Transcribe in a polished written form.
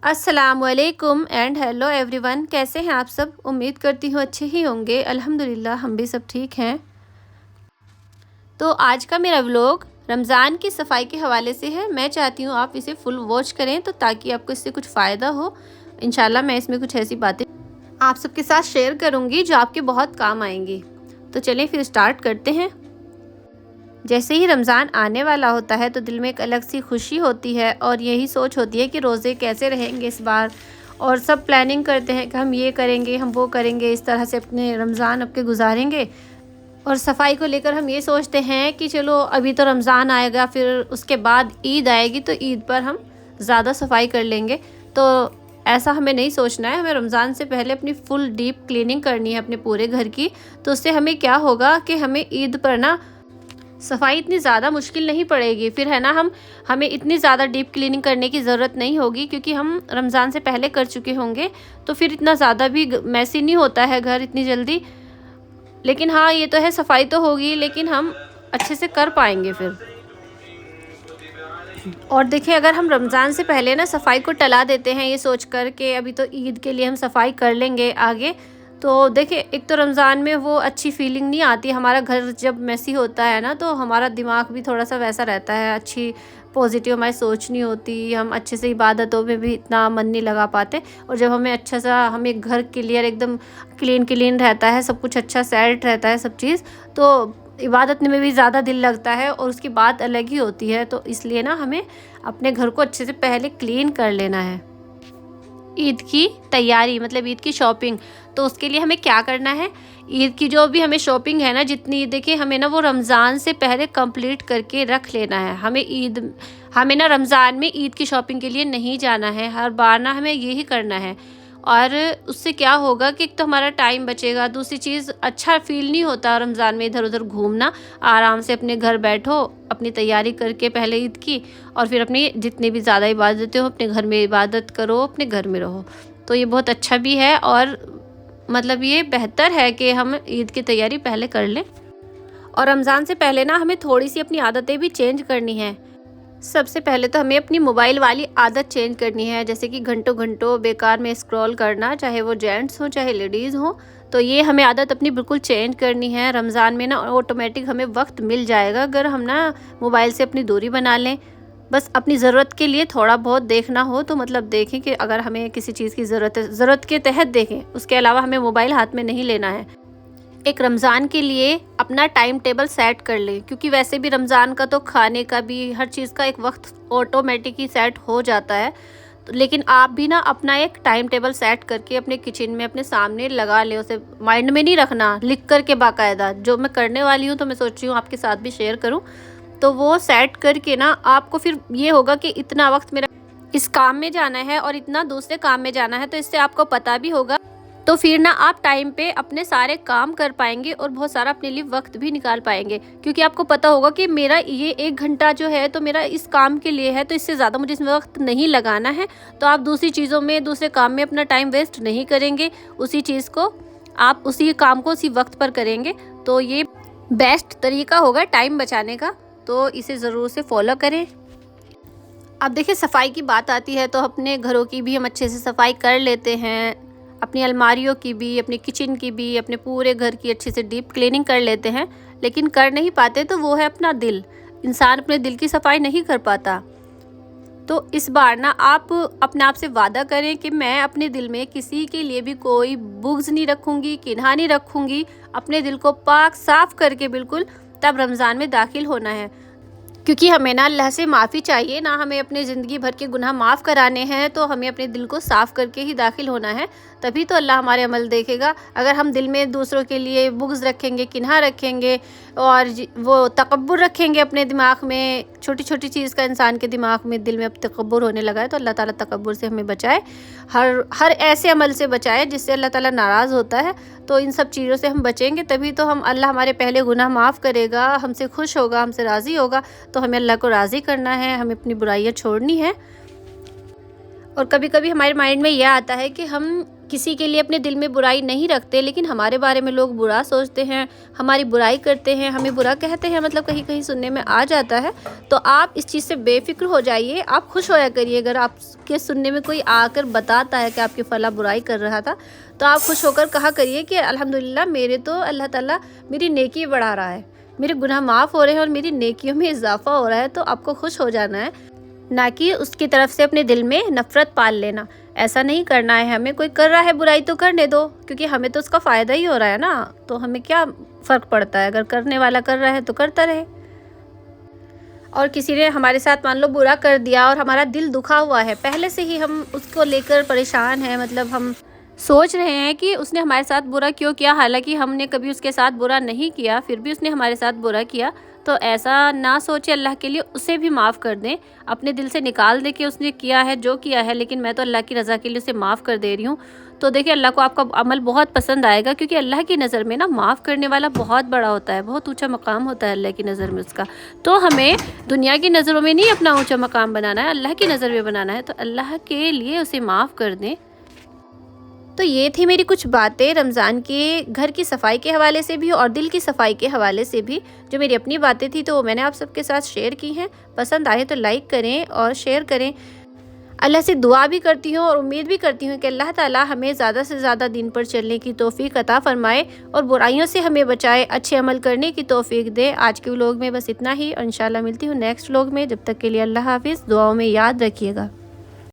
अस्सलामुअलैकुम and hello everyone. कैसे हैं आप सब? उम्मीद करती हूँ अच्छे ही होंगे। अल्हम्दुलिल्लाह हम भी सब ठीक हैं। तो आज का मेरा व्लॉग रमज़ान की सफाई के हवाले से है। मैं चाहती हूँ आप इसे फुल वॉच करें तो ताकि आपको इससे कुछ फ़ायदा हो। इंशाल्लाह मैं इसमें कुछ ऐसी बातें आप सबके साथ शेयर करूँगी जो आपके बहुत काम आएंगी। तो चलें फिर स्टार्ट करते हैं। जैसे ही रमज़ान आने वाला होता है तो दिल में एक अलग सी खुशी होती है और यही सोच होती है कि रोज़े कैसे रहेंगे इस बार। और सब प्लानिंग करते हैं कि हम ये करेंगे, हम वो करेंगे, इस तरह से अपने रमज़ान अपने गुजारेंगे। और सफाई को लेकर हम ये सोचते हैं कि चलो अभी तो रमज़ान आएगा, फिर उसके बाद ईद आएगी तो ईद पर हम ज़्यादा सफाई कर लेंगे। तो ऐसा हमें नहीं सोचना है। हमें रमज़ान से पहले अपनी फुल डीप क्लीनिंग करनी है अपने पूरे घर की। तो उससे हमें क्या होगा कि हमें ईद पर ना सफाई इतनी ज़्यादा मुश्किल नहीं पड़ेगी, फिर है ना हमें इतनी ज़्यादा डीप क्लीनिंग करने की ज़रूरत नहीं होगी क्योंकि हम रमज़ान से पहले कर चुके होंगे। तो फिर इतना ज़्यादा भी मैसी नहीं होता है घर इतनी जल्दी। लेकिन हाँ, ये तो है, सफाई तो होगी लेकिन हम अच्छे से कर पाएंगे फिर। और देखिए, अगर हम रमज़ान से पहले ना सफाई को टला देते हैं ये सोच कर के अभी तो ईद के लिए हम सफाई कर लेंगे आगे, तो देखिए एक तो रमज़ान में वो अच्छी फीलिंग नहीं आती। हमारा घर जब मैसी होता है ना तो हमारा दिमाग भी थोड़ा सा वैसा रहता है, अच्छी पॉजिटिव हमारी सोच नहीं होती, हम अच्छे से इबादतों में भी इतना मन नहीं लगा पाते। और जब हमें अच्छा सा हमें घर क्लियर एकदम क्लीन क्लीन रहता है, सब कुछ अच्छा सेट रहता है सब चीज़, तो इबादत में भी ज़्यादा दिल लगता है और उसकी बात अलग ही होती है। तो इसलिए ना हमें अपने घर को अच्छे से पहले क्लीन कर लेना है। ईद की तैयारी मतलब ईद की शॉपिंग, तो उसके लिए हमें क्या करना है, ईद की जो भी हमें शॉपिंग है ना जितनी, देखिए हमें ना वो रमज़ान से पहले कंप्लीट करके रख लेना है। हमें ना रमज़ान में ईद की शॉपिंग के लिए नहीं जाना है, हर बार ना हमें यही करना है। और उससे क्या होगा कि एक तो हमारा टाइम बचेगा, दूसरी चीज़ अच्छा फ़ील नहीं होता रमज़ान में इधर उधर घूमना। आराम से अपने घर बैठो, अपनी तैयारी करके पहले ईद की, और फिर अपनी जितनी भी ज़्यादा इबादतें हो अपने घर में इबादत करो, अपने घर में रहो। तो ये बहुत अच्छा भी है और मतलब ये बेहतर है कि हम ईद की तैयारी पहले कर लें। और रमज़ान से पहले ना हमें थोड़ी सी अपनी आदतें भी चेंज करनी है। सबसे पहले तो हमें अपनी मोबाइल वाली आदत चेंज करनी है, जैसे कि घंटों घंटों बेकार में स्क्रॉल करना, चाहे वो जेंट्स हो चाहे लेडीज़ हो। तो ये हमें आदत अपनी बिल्कुल चेंज करनी है। रमज़ान में ना ऑटोमेटिक हमें वक्त मिल जाएगा अगर हम ना मोबाइल से अपनी दूरी बना लें। बस अपनी ज़रूरत के लिए थोड़ा बहुत देखना हो तो मतलब देखें कि अगर हमें किसी चीज़ की ज़रूरत है, ज़रूरत के तहत देखें, उसके अलावा हमें मोबाइल हाथ में नहीं लेना है। एक रमज़ान के लिए अपना टाइम टेबल सेट कर लें, क्योंकि वैसे भी रमज़ान का तो खाने का भी हर चीज़ का एक वक्त ऑटोमेटिक ही सेट हो जाता है। तो लेकिन आप भी ना अपना एक टाइम टेबल सेट करके अपने किचन में अपने सामने लगा लें। उसे माइंड में नहीं रखना, लिख कर के बाकायदा। जो मैं करने वाली हूँ तो मैं सोच रही हूँ आपके साथ भी शेयर करूँ। तो वो सेट करके ना आपको फिर ये होगा कि इतना वक्त मेरा इस काम में जाना है और इतना दूसरे काम में जाना है, तो इससे आपको पता भी होगा। तो फिर ना आप टाइम पे अपने सारे काम कर पाएंगे और बहुत सारा अपने लिए वक्त भी निकाल पाएंगे, क्योंकि आपको पता होगा कि मेरा ये 1 घंटा जो है तो मेरा इस काम के लिए है, तो इससे ज़्यादा मुझे इसमें वक्त नहीं लगाना है। तो आप दूसरी चीज़ों में, दूसरे काम में अपना टाइम वेस्ट नहीं करेंगे। उसी चीज़ को आप उसी काम को उसी वक्त पर करेंगे। तो ये बेस्ट तरीका होगा टाइम बचाने का, तो इसे ज़रूर से फॉलो करें। अब देखिए, सफाई की बात आती है तो अपने घरों की भी हम अच्छे से सफाई कर लेते हैं, अपनी अलमारियों की भी, अपनी किचन की भी, अपने पूरे घर की अच्छे से डीप क्लीनिंग कर लेते हैं। लेकिन कर नहीं पाते तो वो है अपना दिल। इंसान अपने दिल की सफाई नहीं कर पाता। तो इस बार ना आप अपने आप से वादा करें कि मैं अपने दिल में किसी के लिए भी कोई बुग़्ज़ नहीं रखूँगी, किन्हा नहीं रखूँगी। अपने दिल को पाक साफ़ करके बिल्कुल तब रमज़ान में दाखिल होना है, क्योंकि हमें ना अल्लाह से माफ़ी चाहिए ना, हमें अपने ज़िंदगी भर के गुनाह माफ़ कराने हैं। तो हमें अपने दिल को साफ़ करके ही दाखिल होना है, तभी तो अल्लाह हमारे अमल देखेगा। अगर हम दिल में दूसरों के लिए बुग़्ज़ रखेंगे, किन्हा रखेंगे और वो तकब्बुर रखेंगे अपने दिमाग में, छोटी छोटी चीज़ का इंसान के दिमाग में, दिल में अब तकब्बुर होने लगा है, तो अल्लाह ताला तकब्बुर से हमें बचाए, हर ऐसे अमल से बचाए जिससे अल्लाह ताला नाराज़ होता है। तो इन सब चीज़ों से हम बचेंगे तभी तो हम अल्लाह हमारे पहले गुनाह माफ़ करेगा, हमसे खुश होगा, हमसे राज़ी होगा। तो हमें अल्लाह को राज़ी करना है, हमें अपनी बुराइयाँ छोड़नी है। और कभी कभी हमारे माइंड में यह आता है कि हम किसी के लिए अपने दिल में बुराई नहीं रखते, लेकिन हमारे बारे में लोग बुरा सोचते हैं, हमारी बुराई करते हैं, हमें बुरा कहते हैं, मतलब कहीं कहीं सुनने में आ जाता है। तो आप इस चीज़ से बेफिक्र हो जाइए, आप खुश होया करिए। अगर आपके सुनने में कोई आकर बताता है कि आपकी फ़ला बुराई कर रहा था, तो आप खुश होकर कहा करिए कि अल्हम्दुलिल्लाह, मेरे तो अल्लाह ताला मेरी नेकी बढ़ा रहा है, मेरे गुनाह माफ़ हो रहे हैं और मेरी नेकियों में इजाफ़ा हो रहा है। तो आपको खुश हो जाना है, ना कि उसकी तरफ से अपने दिल में नफ़रत पाल लेना। ऐसा नहीं करना है हमें। कोई कर रहा है बुराई तो करने दो, क्योंकि हमें तो उसका फ़ायदा ही हो रहा है ना, तो हमें क्या फ़र्क पड़ता है, अगर करने वाला कर रहा है तो करता रहे। और किसी ने हमारे साथ मान लो बुरा कर दिया और हमारा दिल दुखा हुआ है, पहले से ही हम उसको लेकर परेशान हैं, मतलब हम सोच रहे हैं कि उसने हमारे साथ बुरा क्यों किया, हालांकि हमने कभी उसके साथ बुरा नहीं किया, फिर भी उसने हमारे साथ बुरा किया। तो ऐसा ना सोचे, अल्लाह के लिए उसे भी माफ़ कर दें, अपने दिल से निकाल दे कि उसने किया है जो किया है, लेकिन मैं तो अल्लाह की रज़ा के लिए उसे माफ़ कर दे रही हूँ। तो देखिए, अल्लाह को आपका अमल बहुत पसंद आएगा, क्योंकि अल्लाह की नज़र में ना माफ़ करने वाला बहुत बड़ा होता है, बहुत ऊंचा मकाम होता है अल्लाह की नज़र में उसका। तो हमें दुनिया की नज़रों में नहीं अपना ऊंचा मकाम बनाना है, अल्लाह की नज़र में बनाना है। तो अल्लाह के लिए उसे माफ़ कर दें। तो ये थी मेरी कुछ बातें रमज़ान के घर की सफाई के हवाले से भी और दिल की सफाई के हवाले से भी, जो मेरी अपनी बातें थी, तो वो मैंने आप सबके साथ शेयर की हैं। पसंद आए तो लाइक करें और शेयर करें। अल्लाह से दुआ भी करती हूँ और उम्मीद भी करती हूँ कि अल्लाह ताला हमें ज़्यादा से ज़्यादा दिन पर चलने की तौफीक अता फ़रमाए और बुराइयों से हमें बचाए, अच्छे अमल करने की तौफीक दे। आज के व्लॉग में बस इतना ही, और इंशाल्लाह मिलती हूँ नेक्स्ट व्लॉग में। जब तक के लिए अल्लाह हाफिज़। दुआओं में याद रखिएगा।